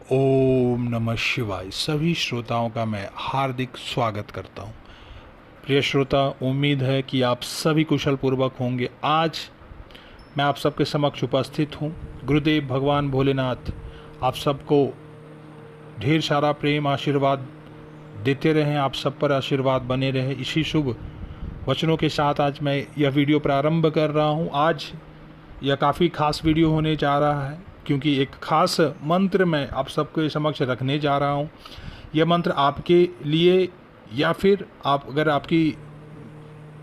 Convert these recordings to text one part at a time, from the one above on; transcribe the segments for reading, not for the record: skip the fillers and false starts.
ओम नमः शिवाय। सभी श्रोताओं का मैं हार्दिक स्वागत करता हूं। प्रिय श्रोता, उम्मीद है कि आप सभी कुशल पूर्वक होंगे। आज मैं आप सबके समक्ष उपस्थित हूं। गुरुदेव भगवान भोलेनाथ आप सबको ढेर सारा प्रेम आशीर्वाद देते रहें, आप सब पर आशीर्वाद बने रहे। इसी शुभ वचनों के साथ आज मैं यह वीडियो प्रारंभ कर रहा हूं। आज यह काफ़ी खास वीडियो होने जा रहा है, क्योंकि एक खास मंत्र मैं आप सबके समक्ष रखने जा रहा हूँ। यह मंत्र आपके लिए या फिर आप अगर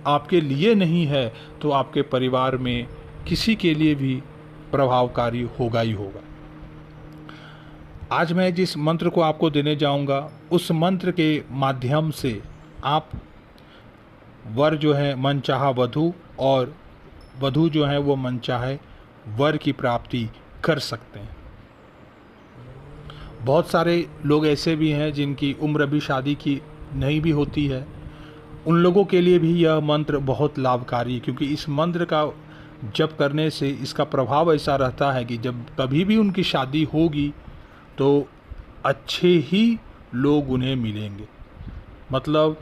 आपके लिए नहीं है तो आपके परिवार में किसी के लिए भी प्रभावकारी होगा ही होगा। आज मैं जिस मंत्र को आपको देने जाऊंगा, उस मंत्र के माध्यम से आप वर जो है मनचाहा वधू और वधू जो है वो मनचाहे वर की प्राप्ति कर सकते हैं। बहुत सारे लोग ऐसे भी हैं जिनकी उम्र अभी शादी की नहीं भी होती है। उन लोगों के लिए भी यह मंत्र बहुत लाभकारी है, क्योंकि इस मंत्र का जप करने से इसका प्रभाव ऐसा रहता है कि जब कभी भी उनकी शादी होगी तो अच्छे ही लोग उन्हें मिलेंगे। मतलब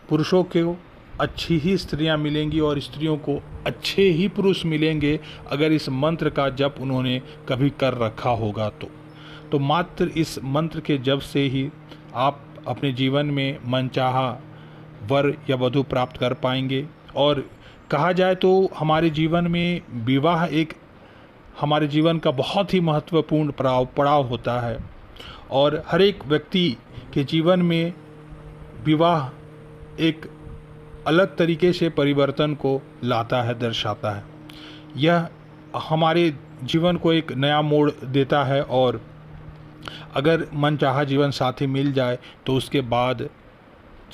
पुरुषों को अच्छी ही स्त्रियां मिलेंगी और स्त्रियों को अच्छे ही पुरुष मिलेंगे, अगर इस मंत्र का जप उन्होंने कभी कर रखा होगा तो मात्र इस मंत्र के जप से ही आप अपने जीवन में मनचाहा वर या वधू प्राप्त कर पाएंगे। और कहा जाए तो हमारे जीवन में विवाह एक हमारे जीवन का बहुत ही महत्वपूर्ण पड़ाव होता है, और हर एक व्यक्ति के जीवन में विवाह एक अलग तरीके से परिवर्तन को लाता है, दर्शाता है। यह हमारे जीवन को एक नया मोड़ देता है, और अगर मनचाहा जीवन साथी मिल जाए तो उसके बाद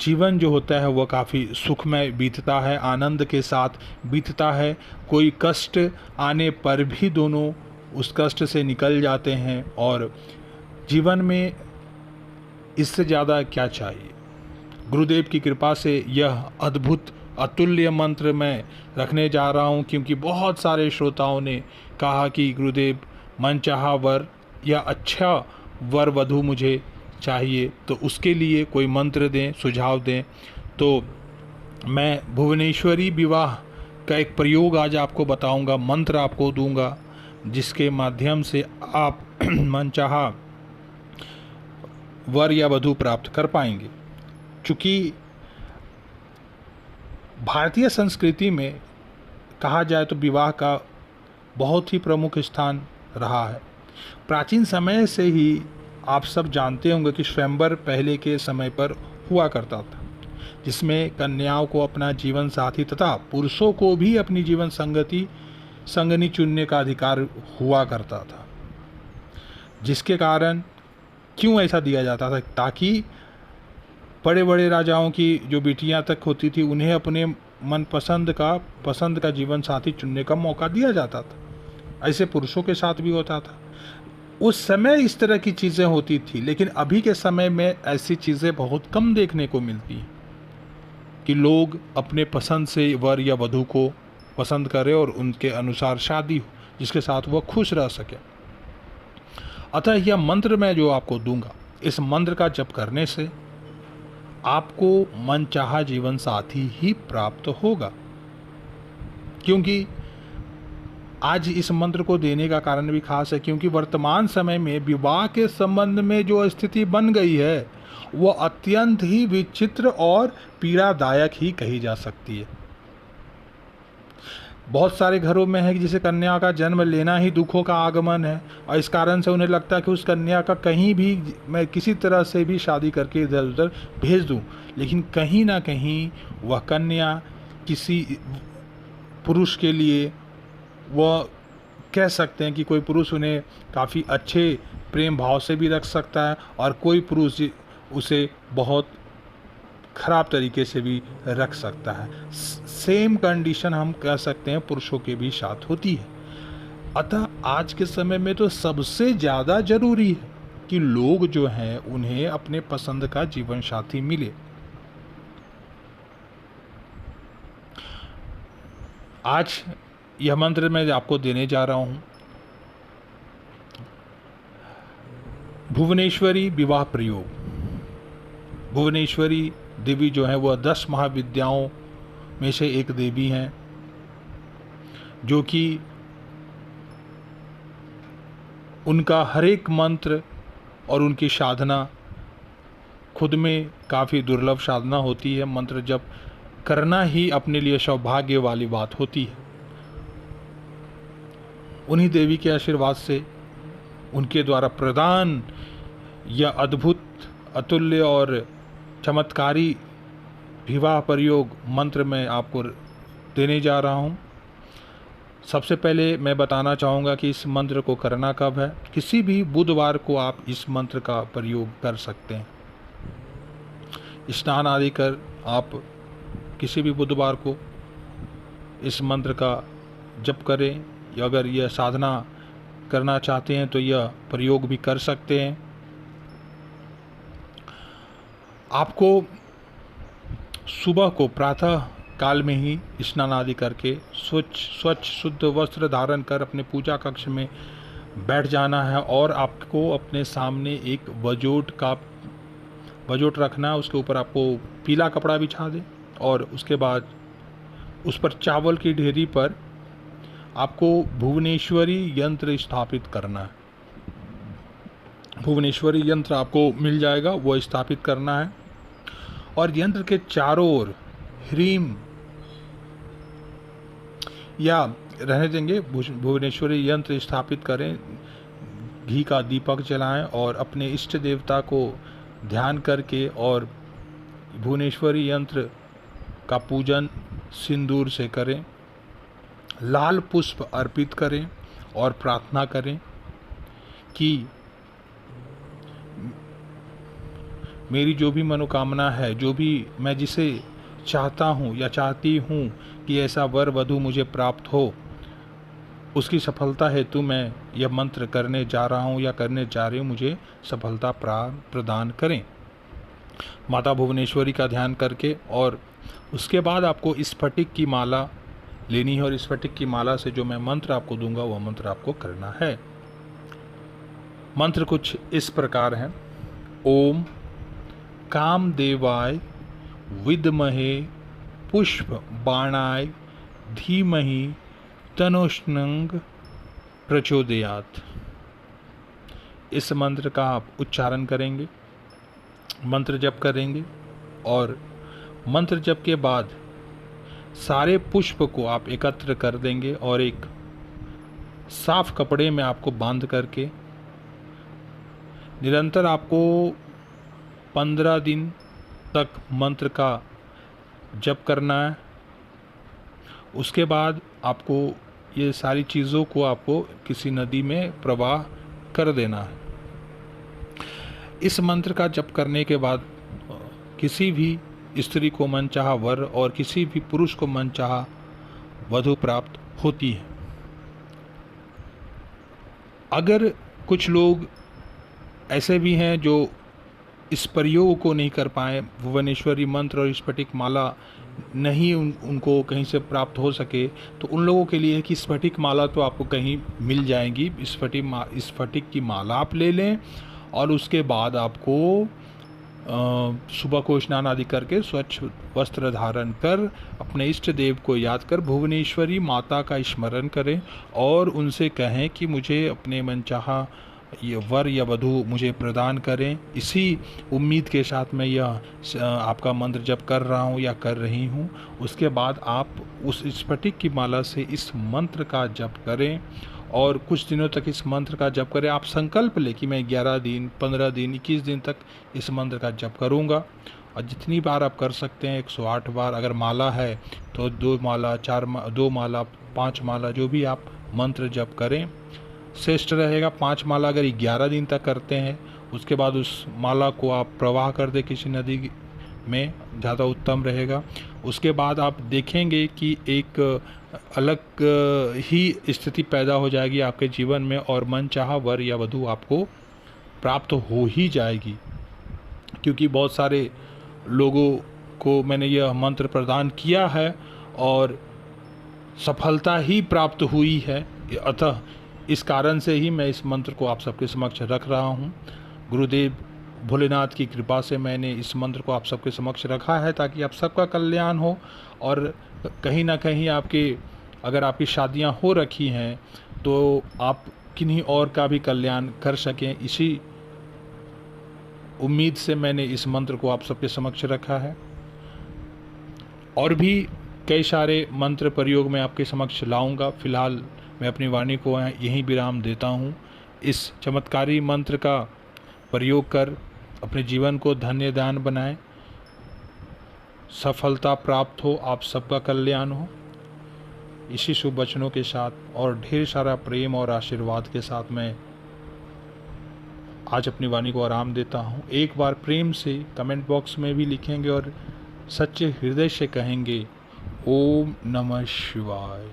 जीवन जो होता है वह काफ़ी सुखमय बीतता है, आनंद के साथ बीतता है। कोई कष्ट आने पर भी दोनों उस कष्ट से निकल जाते हैं, और जीवन में इससे ज़्यादा क्या चाहिए। गुरुदेव की कृपा से यह अद्भुत अतुल्य मंत्र मैं रखने जा रहा हूं, क्योंकि बहुत सारे श्रोताओं ने कहा कि गुरुदेव मनचाहा वर या अच्छा वर वधू मुझे चाहिए, तो उसके लिए कोई मंत्र दें, सुझाव दें। तो मैं भुवनेश्वरी विवाह का एक प्रयोग आज आपको बताऊंगा, मंत्र आपको दूंगा, जिसके माध्यम से आप मनचाहा वर या वधू प्राप्त कर पाएंगे। चूँकि भारतीय संस्कृति में कहा जाए तो विवाह का बहुत ही प्रमुख स्थान रहा है। प्राचीन समय से ही आप सब जानते होंगे कि स्वयंवर पहले के समय पर हुआ करता था, जिसमें कन्याओं को अपना जीवन साथी तथा पुरुषों को भी अपनी जीवन संगनी चुनने का अधिकार हुआ करता था। जिसके कारण क्यों ऐसा दिया जाता था, ताकि बड़े बड़े राजाओं की जो बेटियां तक होती थी उन्हें अपने मन पसंद का जीवन साथी चुनने का मौका दिया जाता था। ऐसे पुरुषों के साथ भी होता था। उस समय इस तरह की चीज़ें होती थी, लेकिन अभी के समय में ऐसी चीज़ें बहुत कम देखने को मिलती हैं कि लोग अपने पसंद से वर या वधू को पसंद करें और उनके अनुसार शादी हो, जिसके साथ वह खुश रह सके। अतः यह मंत्र मैं जो आपको दूंगा, इस मंत्र का जप करने से आपको मनचाहा जीवन साथी ही प्राप्त होगा। क्योंकि आज इस मंत्र को देने का कारण भी खास है, क्योंकि वर्तमान समय में विवाह के संबंध में जो स्थिति बन गई है वो अत्यंत ही विचित्र और पीड़ादायक ही कही जा सकती है। बहुत सारे घरों में है कि जिसे कन्या का जन्म लेना ही दुखों का आगमन है, और इस कारण से उन्हें लगता है कि उस कन्या का कहीं भी मैं किसी तरह से भी शादी करके इधर उधर भेज दूं, लेकिन कहीं ना कहीं वह कन्या किसी पुरुष के लिए, वह कह सकते हैं कि कोई पुरुष उन्हें काफ़ी अच्छे प्रेम भाव से भी रख सकता है, और कोई पुरुष उसे बहुत खराब तरीके से भी रख सकता है। सेम कंडीशन हम कह सकते हैं पुरुषों के भी साथ होती है। अतः आज के समय में तो सबसे ज़्यादा जरूरी है कि लोग जो हैं उन्हें अपने पसंद का जीवन साथी मिले। आज यह मंत्र मैं आपको देने जा रहा हूँ। भुवनेश्वरी विवाह प्रयोग। भुवनेश्वरी देवी जो है वह 10 महाविद्याओं में से एक देवी हैं, जो कि उनका हर एक मंत्र और उनकी साधना खुद में काफ़ी दुर्लभ साधना होती है। मंत्र जप करना ही अपने लिए सौभाग्य वाली बात होती है। उन्हीं देवी के आशीर्वाद से, उनके द्वारा प्रदान यह अद्भुत, अतुल्य और चमत्कारी विवाह प्रयोग मंत्र मैं आपको देने जा रहा हूँ। सबसे पहले मैं बताना चाहूँगा कि इस मंत्र को करना कब है। किसी भी बुधवार को आप इस मंत्र का प्रयोग कर सकते हैं। स्नान आदि कर आप किसी भी बुधवार को इस मंत्र का जप करें, या अगर यह साधना करना चाहते हैं तो यह प्रयोग भी कर सकते हैं। आपको सुबह को प्रातः काल में ही स्नान आदि करके स्वच्छ शुद्ध वस्त्र धारण कर अपने पूजा कक्ष में बैठ जाना है, और आपको अपने सामने एक वजोट रखना है। उसके ऊपर आपको पीला कपड़ा बिछा दें, और उसके बाद उस पर चावल की ढेरी पर आपको भुवनेश्वरी यंत्र स्थापित करना है। भुवनेश्वरी यंत्र आपको मिल जाएगा, वो स्थापित करना है। और यंत्र के चारों ओर ह्रीम, या रहने देंगे, भुवनेश्वरी यंत्र स्थापित करें, घी का दीपक जलाएं और अपने इष्ट देवता को ध्यान करके और भुवनेश्वरी यंत्र का पूजन सिंदूर से करें। लाल पुष्प अर्पित करें और प्रार्थना करें कि मेरी जो भी मनोकामना है, जो भी मैं जिसे चाहता हूँ या चाहती हूँ कि ऐसा वर वधू मुझे प्राप्त हो, उसकी सफलता हेतु मैं यह मंत्र करने जा रहा हूँ या करने जा रही हूँ, मुझे सफलता प्रदान करें। माता भुवनेश्वरी का ध्यान करके, और उसके बाद आपको स्फटिक की माला लेनी है, और स्फटिक की माला से जो मैं मंत्र आपको दूंगा वह मंत्र आपको करना है। मंत्र कुछ इस प्रकार हैं। ओम कामदेवाय विद्महे पुष्प बाणाय धीमहि तनोष्णंग प्रचोदयात्। इस मंत्र का आप उच्चारण करेंगे, मंत्र जप करेंगे, और मंत्र जप के बाद सारे पुष्प को आप एकत्र कर देंगे और एक साफ कपड़े में आपको बांध करके निरंतर आपको 15 दिन तक मंत्र का जप करना है। उसके बाद आपको ये सारी चीज़ों को आपको किसी नदी में प्रवाह कर देना है। इस मंत्र का जप करने के बाद किसी भी स्त्री को मनचाहा वर और किसी भी पुरुष को मनचाहा वधू प्राप्त होती है। अगर कुछ लोग ऐसे भी हैं जो इस प्रयोग को नहीं कर पाए, भुवनेश्वरी मंत्र और स्फटिक माला नहीं उनको कहीं से प्राप्त हो सके, तो उन लोगों के लिए कि स्फटिक माला तो आपको कहीं मिल जाएंगी। स्फटिक की माला आप ले लें, और उसके बाद आपको सुबह को स्नान आदि करके स्वच्छ वस्त्र धारण कर अपने इष्ट देव को याद कर भुवनेश्वरी माता का स्मरण करें और उनसे कहें कि मुझे अपने मनचाहा ये वर या वधू मुझे प्रदान करें। इसी उम्मीद के साथ मैं यह आपका मंत्र जप कर रहा हूँ या कर रही हूँ। उसके बाद आप उस स्फटिक की माला से इस मंत्र का जप करें और कुछ दिनों तक इस मंत्र का जप करें। आप संकल्प लें कि मैं 11 दिन, 15 दिन, 21 दिन तक इस मंत्र का जप करूँगा, और जितनी बार आप कर सकते हैं 108 बार। अगर माला है तो 2 माला, 2 माला, 5 माला, जो भी आप मंत्र जप करें श्रेष्ठ रहेगा। 5 माला अगर 11 दिन तक करते हैं, उसके बाद उस माला को आप प्रवाह कर दें किसी नदी में, ज़्यादा उत्तम रहेगा। उसके बाद आप देखेंगे कि एक अलग ही स्थिति पैदा हो जाएगी आपके जीवन में, और मनचाहा वर या वधू आपको प्राप्त हो ही जाएगी। क्योंकि बहुत सारे लोगों को मैंने यह मंत्र प्रदान किया है और सफलता ही प्राप्त हुई है। अतः इस कारण से ही मैं इस मंत्र को आप सबके समक्ष रख रहा हूँ। गुरुदेव भोलेनाथ की कृपा से मैंने इस मंत्र को आप सबके समक्ष रखा है ताकि आप सबका कल्याण हो। और कहीं ना कहीं अगर आपकी शादियां हो रखी हैं तो आप किन्हीं और का भी कल्याण कर सकें, इसी उम्मीद से मैंने इस मंत्र को आप सबके समक्ष रखा है। और भी कई सारे मंत्र प्रयोग मैं आपके समक्ष लाऊंगा। फिलहाल मैं अपनी वाणी को यहीं विराम देता हूँ। इस चमत्कारी मंत्र का प्रयोग कर अपने जीवन को धन्यदान बनाएं, सफलता प्राप्त हो, आप सबका कल्याण हो। इसी शुभ वचनों के साथ और ढेर सारा प्रेम और आशीर्वाद के साथ मैं आज अपनी वाणी को आराम देता हूँ। एक बार प्रेम से कमेंट बॉक्स में भी लिखेंगे और सच्चे हृदय से कहेंगे, ओम नमः शिवाय।